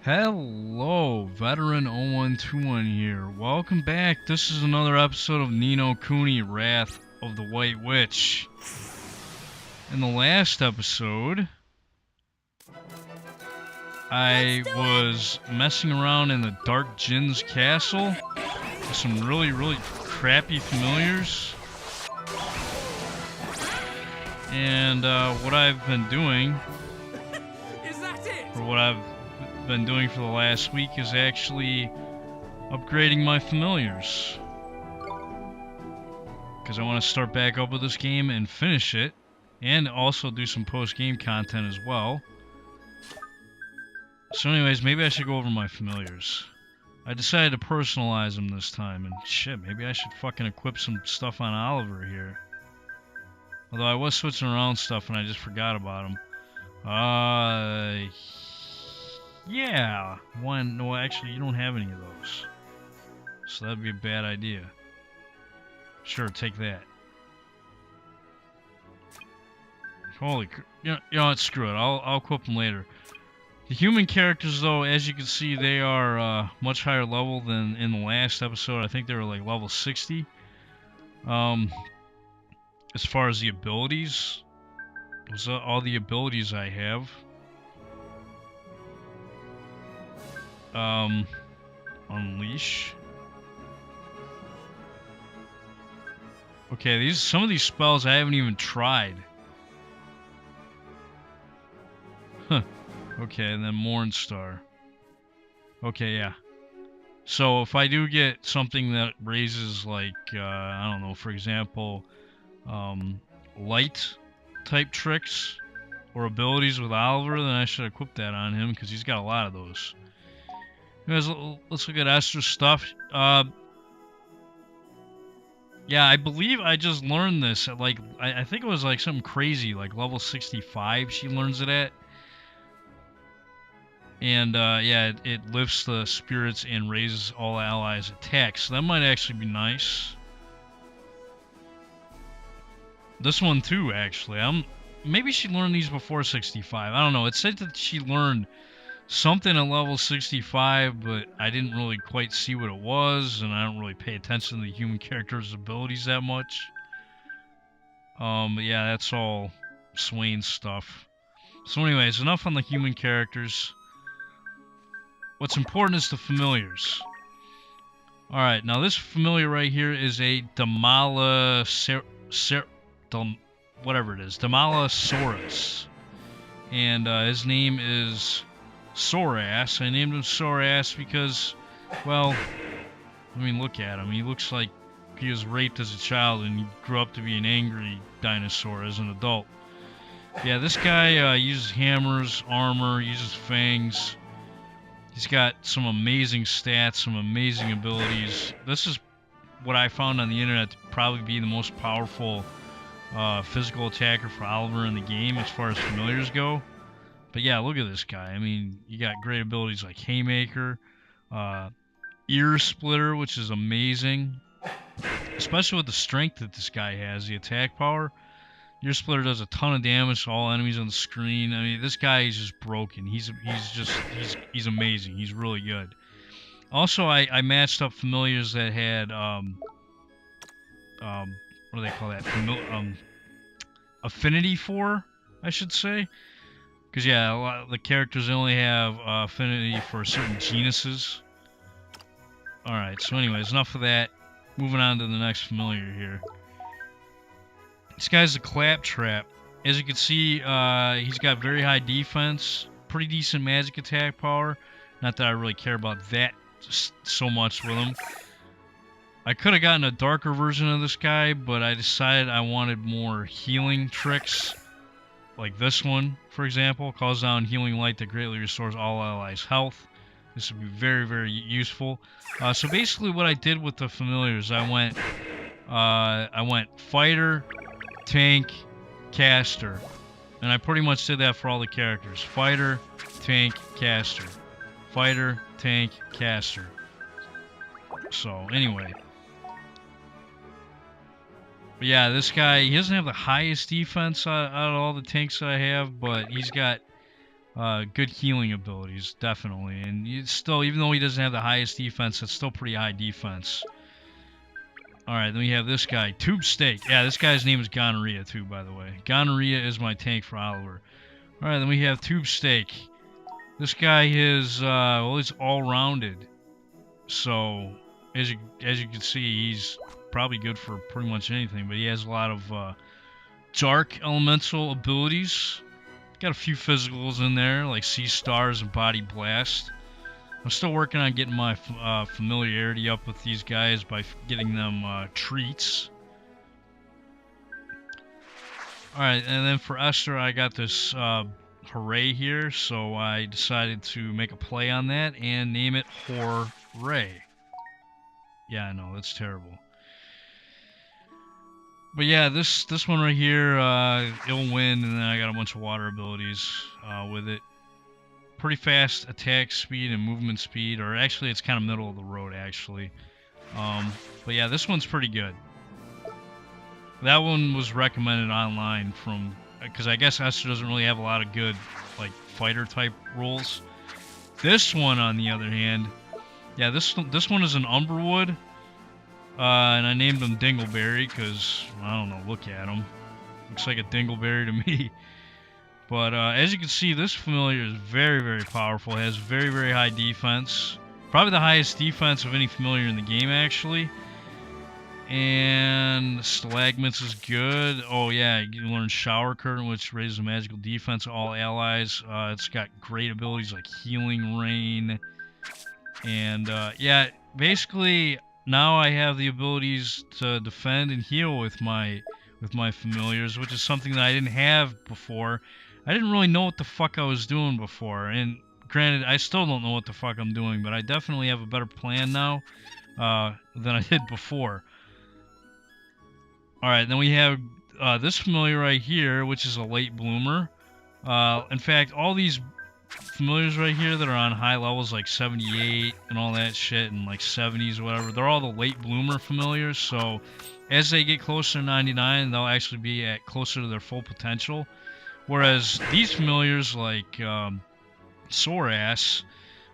Hello, Veteran 0121 here. Welcome back. This is another episode of Kuni, Wrath of the White Witch. In the last episode, I was messing around in the Dark Djinn's castle with some really crappy familiars. And what I've been doing, or what I've been doing for the last week, is actually upgrading my familiars, because I want to start back up with this game and finish it, and also do some post-game content as well. So anyways, maybe I should go over my familiars. I decided to personalize them this time, and shit, maybe I should fucking equip some stuff on Oliver here. Although I was switching around stuff and I just forgot about him. Yeah. One. No, actually, you don't have any of those. So that'd be a bad idea. Sure, take that. Holy, you know what? Screw it. I'll equip them later. The human characters, though, as you can see, they are much higher level than in the last episode. I think they were like level 60. As far as the abilities, those are all the abilities I have. Unleash. Okay, some of these spells I haven't even tried. Huh. Okay, and then Mornstar. Okay, yeah. So if I do get something that raises, like, I don't know, for example, light type tricks or abilities with Oliver, then I should equip that on him, because he's got a lot of those. Anyways, let's look at Esther's stuff. Yeah, I believe I just learned this at, like, I think it was like something crazy, like level 65 she learns it at. And yeah, it lifts the spirits and raises all allies' attacks. So that might actually be nice. This one too, actually. Maybe she learned these before 65. I don't know. It said that she learned something at level 65, but I didn't really quite see what it was, and I don't really pay attention to the human character's abilities that much. But yeah, that's all Swain's stuff. So anyways, enough on the human characters. What's important is the familiars. Alright, now this familiar right here is a whatever it is, Demalosaurus. And his name is Sorass. I named him Sorass because, well, I mean, look at him. He looks like he was raped as a child and he grew up to be an angry dinosaur as an adult. Yeah, this guy uses hammers, armor, uses fangs. He's got some amazing stats, some amazing abilities. This is what I found on the internet to probably be the most powerful physical attacker for Oliver in the game as far as familiars go. But yeah, look at this guy. I mean, you got great abilities like Haymaker, Ear Splitter, which is amazing. Especially with the strength that this guy has, the attack power. Ear Splitter does a ton of damage to all enemies on the screen. I mean, this guy is just broken. He's amazing. He's really good. Also, I matched up familiars that had what do they call that? Affinity for, I should say. Because yeah, a lot of the characters only have affinity for certain genuses. All right. So anyways, enough of that. Moving on to the next familiar here. This guy's a Claptrap. As you can see, he's got very high defense, pretty decent magic attack power. Not that I really care about that so much with him. I could have gotten a darker version of this guy, but I decided I wanted more healing tricks. Like this one, for example. Calls down healing light that greatly restores all allies' health. This would be very useful. So basically what I did with the familiars, I went fighter, tank, caster, and I pretty much did that for all the characters. Fighter, tank, caster. Fighter, tank, caster. So anyway, but yeah, this guy, he doesn't have the highest defense out of all the tanks that I have, but he's got Good healing abilities, definitely. And it's still, even though he doesn't have the highest defense, it's still pretty high defense. Alright, then we have this guy, Tube Steak. Yeah, this guy's name is Gonorrhea, too, by the way. Gonorrhea is my tank for Oliver. Alright, then we have Tube Steak. This guy is, well, he's all-rounded. So, as you can see, he's probably good for pretty much anything, but he has a lot of dark elemental abilities. Got a few physicals in there, like Sea Stars and Body Blast. I'm still working on getting my familiarity up with these guys by getting them treats. Alright, and then for Esther, I got this Hooray here, so I decided to make a play on that and name it Hooray. Yeah, I know, that's terrible. But yeah, this one right here, it'll win, and then I got a bunch of water abilities with it. Pretty fast attack speed and movement speed, or actually it's kind of middle of the road, actually. But yeah, this one's pretty good. That one was recommended online from, because I guess Esther doesn't really have a lot of good, like, fighter-type roles. This one, on the other hand, yeah, this one is an Umberwood. And I named him Dingleberry because, I don't know, look at him. Looks like a Dingleberry to me. But as you can see, this familiar is very, very powerful. It has very, very high defense. Probably the highest defense of any familiar in the game, actually. And Stalagmits is good. Oh yeah, you can learn Shower Curtain, which raises magical defense of all allies. It's got great abilities like Healing Rain. And yeah, basically... Now I have the abilities to defend and heal with my familiars, which is something that I didn't have before. I didn't really know what the fuck I was doing before, and granted, I still don't know what the fuck I'm doing, but I definitely have a better plan now than I did before. Alright, then we have this familiar right here, which is a late bloomer. In fact, all these familiars right here that are on high levels like 78 and all that shit and like 70s or whatever, they're all the late bloomer familiars, so as they get closer to 99 they'll actually be at closer to their full potential, whereas these familiars like Sorass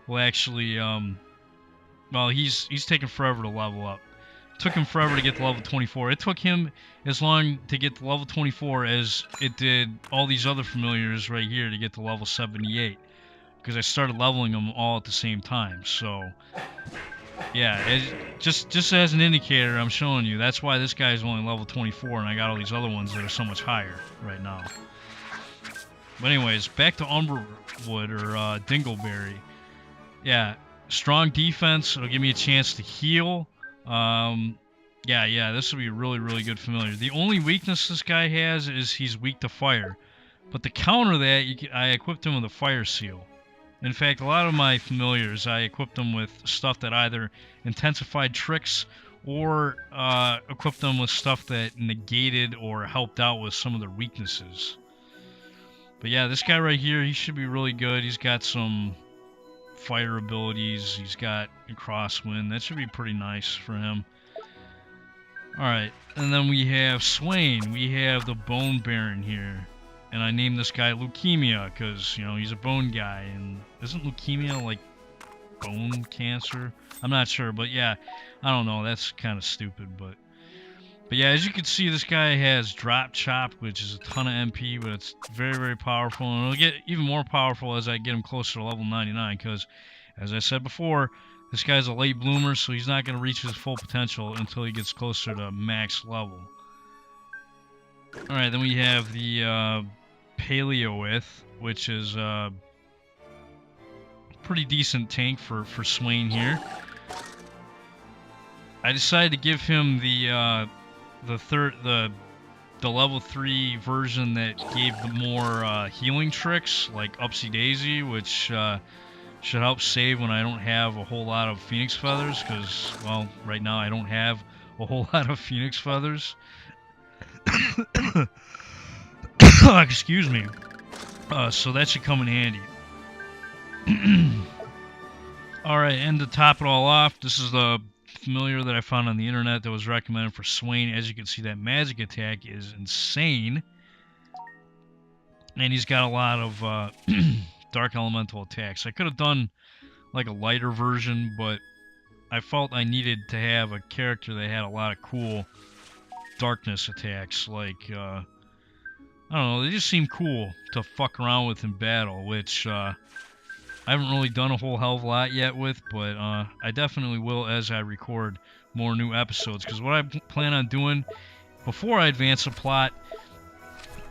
will actually well, he's taking forever to level up. It took him forever to get to level 24. It took him as long to get to level 24 as it did all these other familiars right here to get to level 78. Because I started leveling them all at the same time, so yeah, just as an indicator, I'm showing you that's why this guy is only level 24, and I got all these other ones that are so much higher right now. But anyways, back to Umberwood or Dingleberry. Yeah, strong defense. It'll give me a chance to heal. Yeah, this will be a really, really good familiar. The only weakness this guy has is he's weak to fire, but to counter that, I equipped him with a fire seal. In fact, a lot of my familiars, I equipped them with stuff that either intensified tricks or equipped them with stuff that negated or helped out with some of their weaknesses. But yeah, this guy right here, he should be really good. He's got some fire abilities. He's got a crosswind. That should be pretty nice for him. Alright, and then we have Swain. We have the Bone Baron here. And I named this guy Leukemia because, you know, he's a bone guy. And isn't leukemia like bone cancer? I'm not sure, but yeah, I don't know. That's kind of stupid, but yeah, as you can see, this guy has Drop Chop, which is a ton of MP, but it's very, very powerful. And it'll get even more powerful as I get him closer to level 99 because, as I said before, this guy's a late bloomer, so he's not going to reach his full potential until he gets closer to max level. Alright, then we have the Paleoith, which is a pretty decent tank for Swain here. I decided to give him the level 3 version that gave the more healing tricks, like Upsy Daisy, which should help save when I don't have a whole lot of Phoenix Feathers, because, well, right now I don't have a whole lot of Phoenix Feathers. Excuse me. So that should come in handy. Alright, and to top it all off, this is the familiar that I found on the internet that was recommended for Swain. As you can see, that magic attack is insane. And he's got a lot of dark elemental attacks. I could have done like a lighter version, but I felt I needed to have a character that had a lot of cool darkness attacks. Like, I don't know, they just seem cool to fuck around with in battle, which I haven't really done a whole hell of a lot yet with, but I definitely will as I record more new episodes. Because what I plan on doing before I advance the plot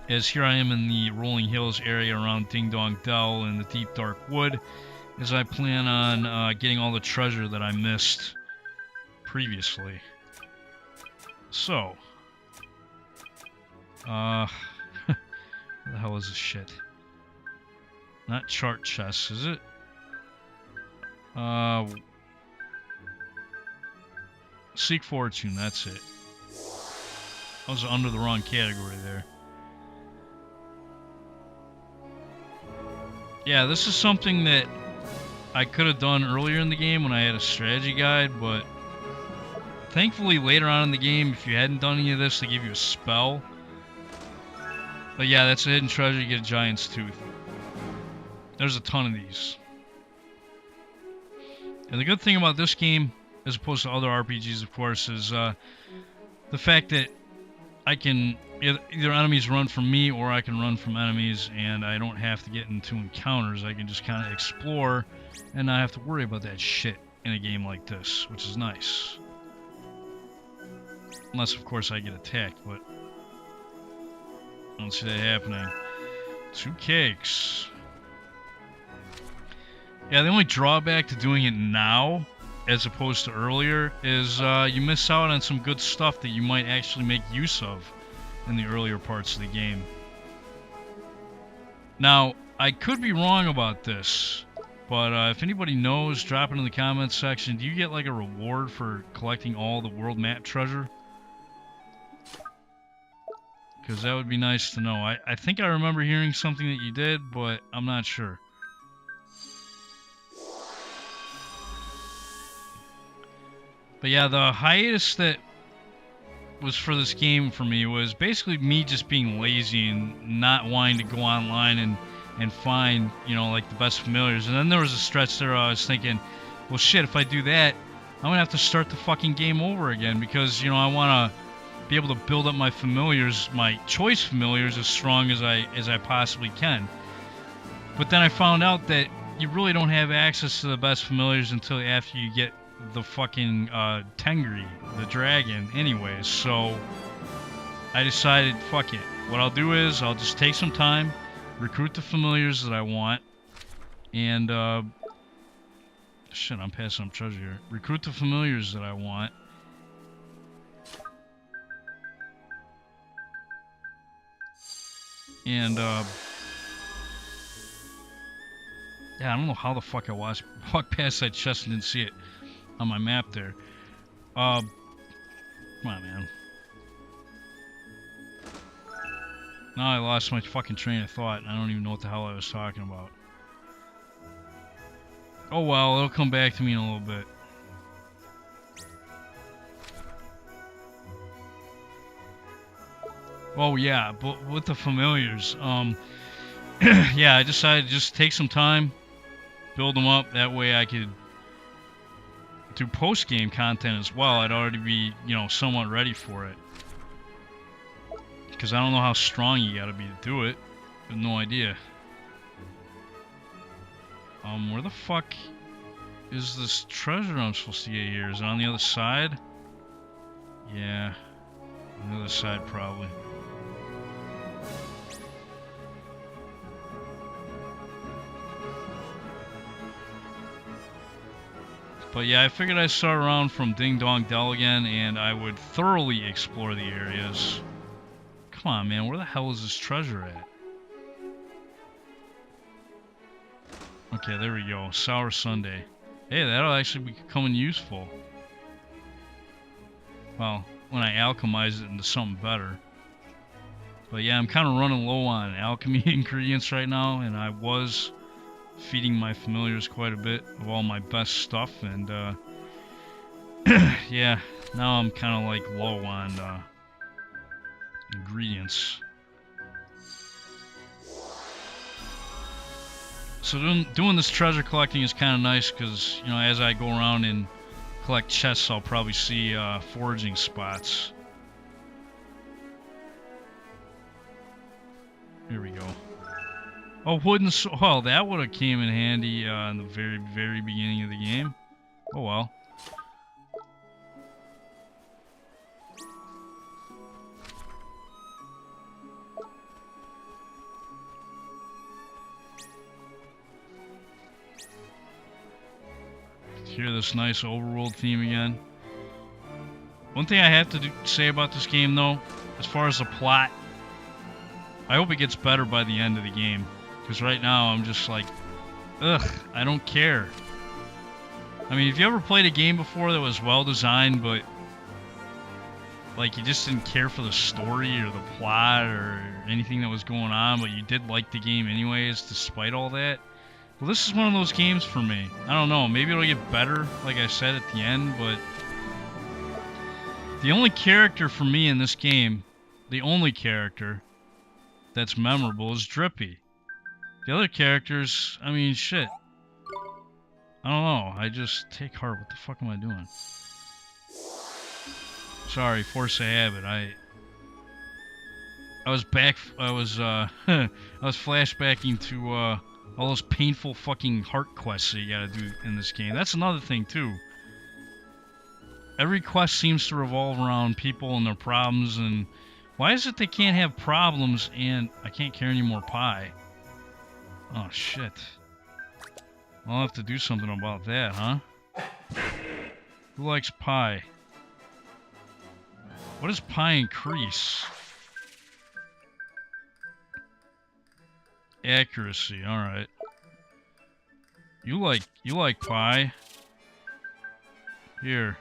is here I am in the Rolling Hills area around Ding Dong Dell in the Deep Dark Wood, is I plan on getting all the treasure that I missed previously. So, where the hell is this shit? Not chart chests, is it? Seek Fortune, that's it. I was under the wrong category there. Yeah, this is something that I could have done earlier in the game when I had a strategy guide, but thankfully later on in the game, if you hadn't done any of this, they give you a spell. But yeah, that's a hidden treasure, you get a giant's tooth. There's a ton of these. And the good thing about this game, as opposed to other RPGs, of course, is the fact that I can either enemies run from me or I can run from enemies, and I don't have to get into encounters. I can just kind of explore and not have to worry about that shit in a game like this, which is nice. Unless, of course, I get attacked, but I don't see that happening. 2 cakes. Yeah, the only drawback to doing it now, as opposed to earlier, is you miss out on some good stuff that you might actually make use of in the earlier parts of the game. Now, I could be wrong about this, but if anybody knows, drop it in the comments section. Do you get like a reward for collecting all the world map treasure? Because that would be nice to know. I think I remember hearing something that you did, but I'm not sure. But yeah, the hiatus that was for this game for me was basically me just being lazy and not wanting to go online and find, you know, like the best familiars. And then there was a stretch there where I was thinking, well shit, if I do that, I'm gonna have to start the fucking game over again, because, you know, I wanna be able to build up my familiars, my choice familiars, as strong as I possibly can. But then I found out that you really don't have access to the best familiars until after you get the fucking Tengri, the dragon, anyways. So I decided, fuck it. What I'll do is I'll just take some time, recruit the familiars that I want, and shit, I'm passing up treasure here. Recruit the familiars that I want. And yeah, I don't know how the fuck I walked past that chest and didn't see it on my map there. Come on, man. Now I lost my fucking train of thought, and I don't even know what the hell I was talking about. Oh well, it'll come back to me in a little bit. Oh yeah, but with the familiars, yeah, I decided to just take some time, build them up. That way I could do post-game content as well. I'd already be, you know, somewhat ready for it. Because I don't know how strong you gotta be to do it. I have no idea. Where the fuck is this treasure I'm supposed to get here? Is it on the other side? Yeah, on the other side probably. But yeah, I figured I'd start around from Ding Dong Dell again, and I would thoroughly explore the areas. Come on, man, where the hell is this treasure at? Okay, there we go. Sour Sunday. Hey, that'll actually be coming useful. Well, when I alchemize it into something better. But yeah, I'm kind of running low on alchemy ingredients right now, and I was feeding my familiars quite a bit of all my best stuff, and yeah, now I'm kind of like low on ingredients. So doing this treasure collecting is kind of nice because, you know, as I go around and collect chests, I'll probably see foraging spots. Here we go. Oh, wooden sword. Well, that would have came in handy in the very, very beginning of the game. Oh well. Hear this nice overworld theme again. One thing I have to say about this game, though, as far as the plot, I hope it gets better by the end of the game. Because right now, I'm just like, ugh, I don't care. I mean, if you ever played a game before that was well designed, but like you just didn't care for the story or the plot or anything that was going on, but you did like the game anyways, despite all that, well, this is one of those games for me. I don't know, maybe it'll get better, like I said at the end, but the only character for me in this game, the only character that's memorable is Drippy. The other characters, I mean, shit. I don't know, I just take heart. What the fuck am I doing? Sorry, force of habit. I was flashbacking to all those painful fucking heart quests that you gotta do in this game. That's another thing too. Every quest seems to revolve around people and their problems, and why is it they can't have problems and I can't carry any more pie? Oh shit. I'll have to do something about that, huh? Who likes pie? What does pie increase? Accuracy, alright. You like pie. Here.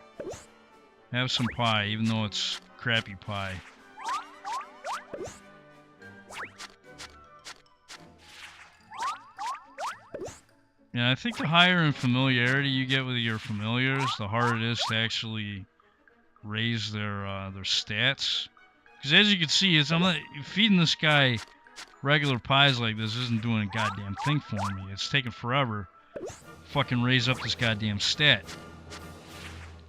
Have some pie, even though it's crappy pie. Yeah, I think the higher in familiarity you get with your familiars, the harder it is to actually raise their stats. Because as you can see, I'm not feeding this guy regular pies like this isn't doing a goddamn thing for me. It's taking forever to fucking raise up this goddamn stat.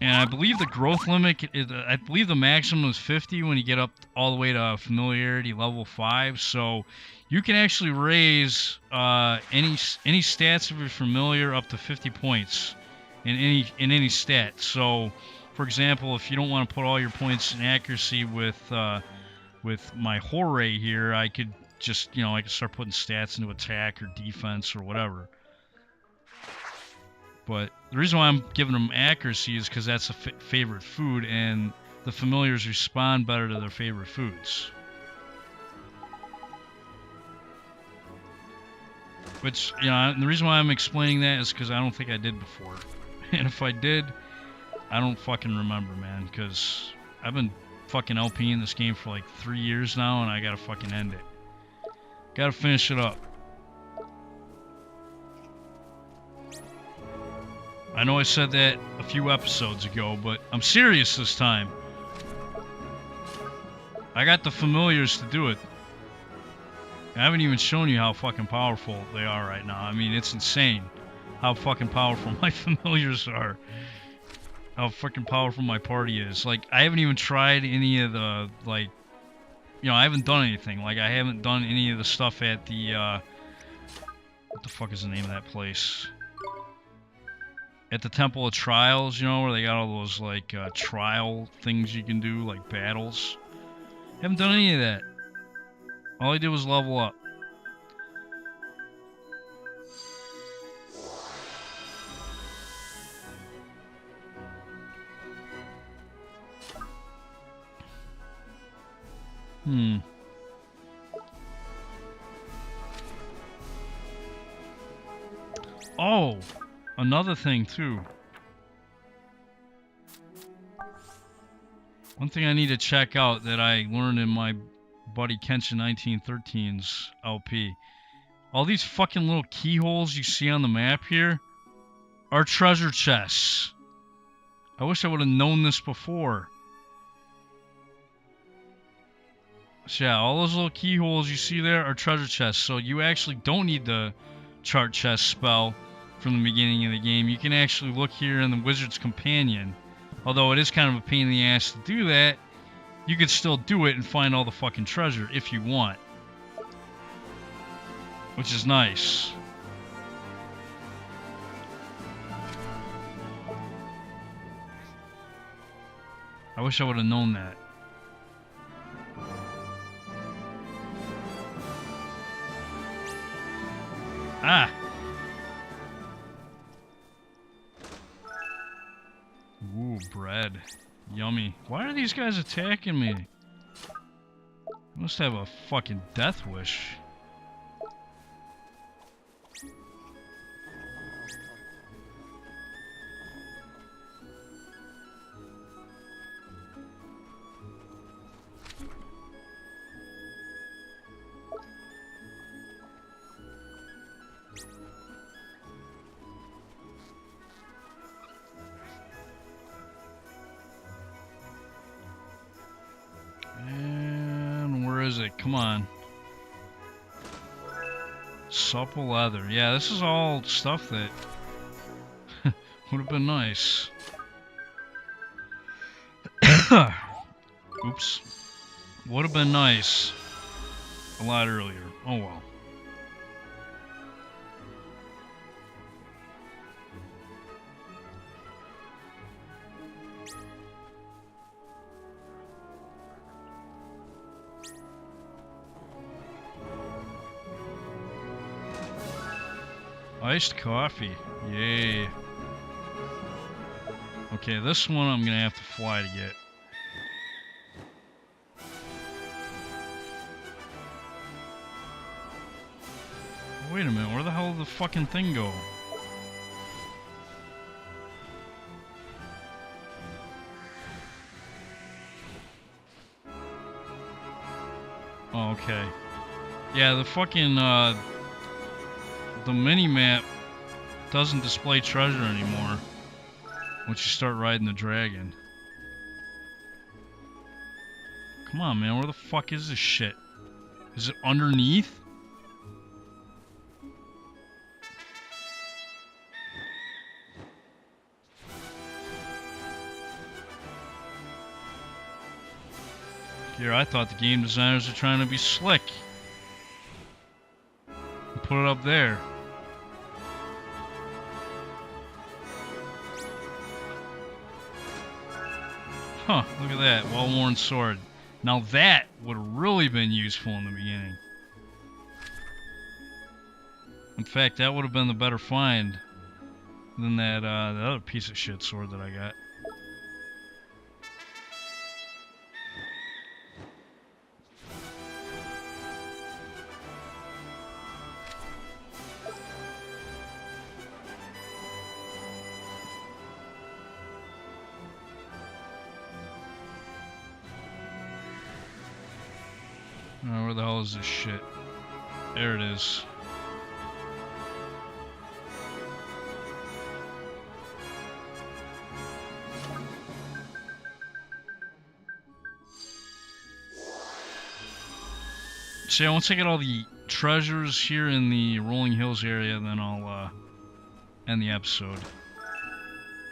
And I believe the growth limit, I believe the maximum is 50 when you get up all the way to familiarity level 5. So you can actually raise any stats of your familiar up to 50 points in any stat. So, for example, if you don't want to put all your points in accuracy with my Horay here, I could just, you know, I could start putting stats into attack or defense or whatever. But the reason why I'm giving them accuracy is because that's a favorite food, and the familiars respond better to their favorite foods. Which, you know, and the reason why I'm explaining that is because I don't think I did before. And if I did, I don't fucking remember, man, because I've been fucking LPing this game for like 3 years now, and I gotta fucking end it. Gotta finish it up. I know I said that a few episodes ago, but I'm serious this time. I got the familiars to do it. I haven't even shown you how fucking powerful they are right now. I mean, it's insane how fucking powerful my familiars are. How fucking powerful my party is. Like, I haven't even tried any of the, like, you know, I haven't done anything. Like, I haven't done any of the stuff at the, what the fuck is the name of that place? At the Temple of Trials, you know, where they got all those, like, trial things you can do, like battles. Haven't done any of that. All I did was level up. Oh! Another thing, too. One thing I need to check out that I learned in my buddy Kenshin 1913's LP. All these fucking little keyholes you see on the map here are treasure chests. I wish I would have known this before. So yeah, all those little keyholes you see there are treasure chests. So you actually don't need to chart chest spell from the beginning of the game. You can actually look here in the Wizard's Companion. Although it is kind of a pain in the ass to do that, you could still do it and find all the fucking treasure if you want. Which is nice. I wish I would have known that. Ah! Ooh, bread. Yummy. Why are these guys attacking me? They must have a fucking death wish. And where is it? Come on. Supple leather. Yeah, this is all stuff that would have been nice. Oops. Would have been nice a lot earlier. Oh well. Iced coffee. Yay. Okay, this one I'm gonna have to fly to get. Wait a minute, where the hell did the fucking thing go? Oh, okay. Yeah, the fucking, the mini-map doesn't display treasure anymore once you start riding the dragon. Come on, man, where the fuck is this shit? Is it underneath? Here, I thought the game designers were trying to be slick. Put it up there. Huh, look at that. Well-worn sword. Now that would have really been useful in the beginning. In fact, that would have been the better find than that, the other piece of shit sword that I got. Oh, where the hell is this shit? There it is. So yeah, once I get all the treasures here in the Rolling Hills area, then I'll end the episode.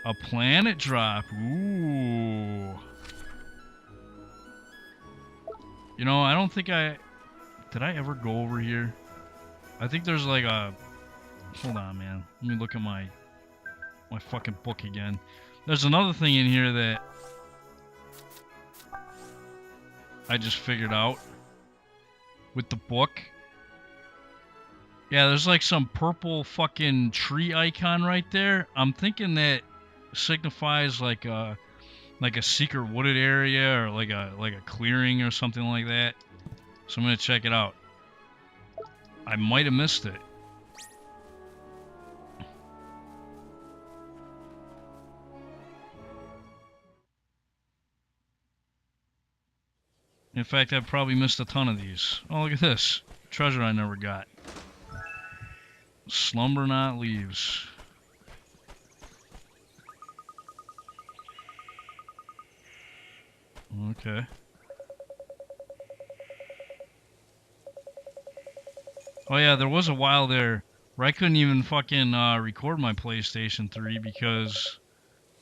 A planet drop. Ooh. You know, I don't think did I ever go over here? I think there's like a... Hold on, man. Let me look at my fucking book again. There's another thing in here that I just figured out with the book. Yeah, there's like some purple fucking tree icon right there. I'm thinking that signifies like a secret wooded area or like a clearing or something like that. So I'm gonna check it out. I might have missed it. In fact, I've probably missed a ton of these. Oh, look at this. Treasure I never got. Slumber not leaves. Okay. Oh yeah, there was a while there where I couldn't even fucking record my PlayStation 3 because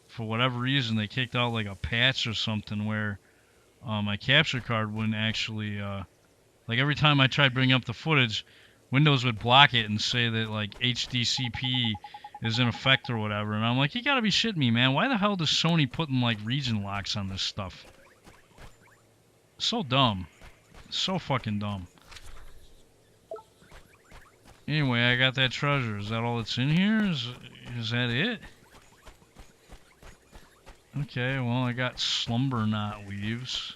for whatever reason they kicked out like a patch or something where my capture card wouldn't actually like every time I tried bringing up the footage, Windows would block it and say that like HDCP is in effect or whatever, and I'm like, you gotta be shitting me, man. Why the hell does Sony putting like region locks on this stuff? So dumb. So fucking dumb. Anyway, I got that treasure. Is that all that's in here? Is that it? Okay, well, I got slumber knot weaves.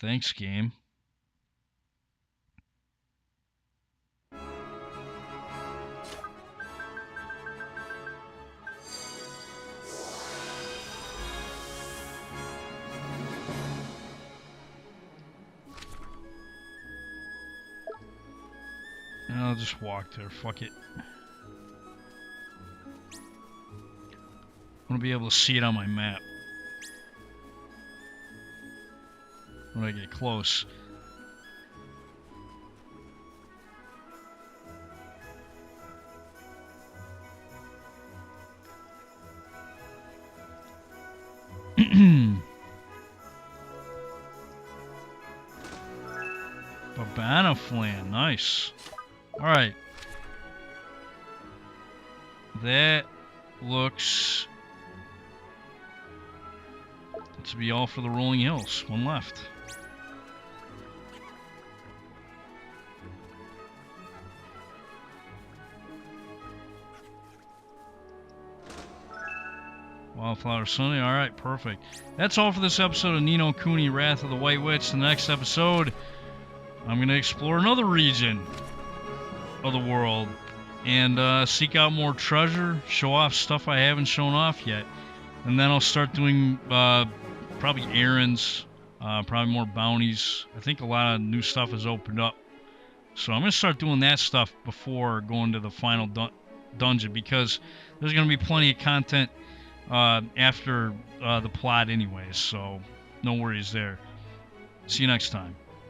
Thanks, game. I'll just walk there. Fuck it. I want to be able to see it on my map when I get close. Babana flan, nice. Alright. That looks to be all for the rolling hills. One left. Wildflower Sunday. Alright, perfect. That's all for this episode of Ni no Kuni Wrath of the White Witch. The next episode, I'm going to explore another region of the world and seek out more treasure, show off stuff I haven't shown off yet. And then I'll start doing probably errands, probably more bounties. I think a lot of new stuff has opened up. So I'm going to start doing that stuff before going to the final dungeon because there's going to be plenty of content after the plot anyways. So no worries there. See you next time.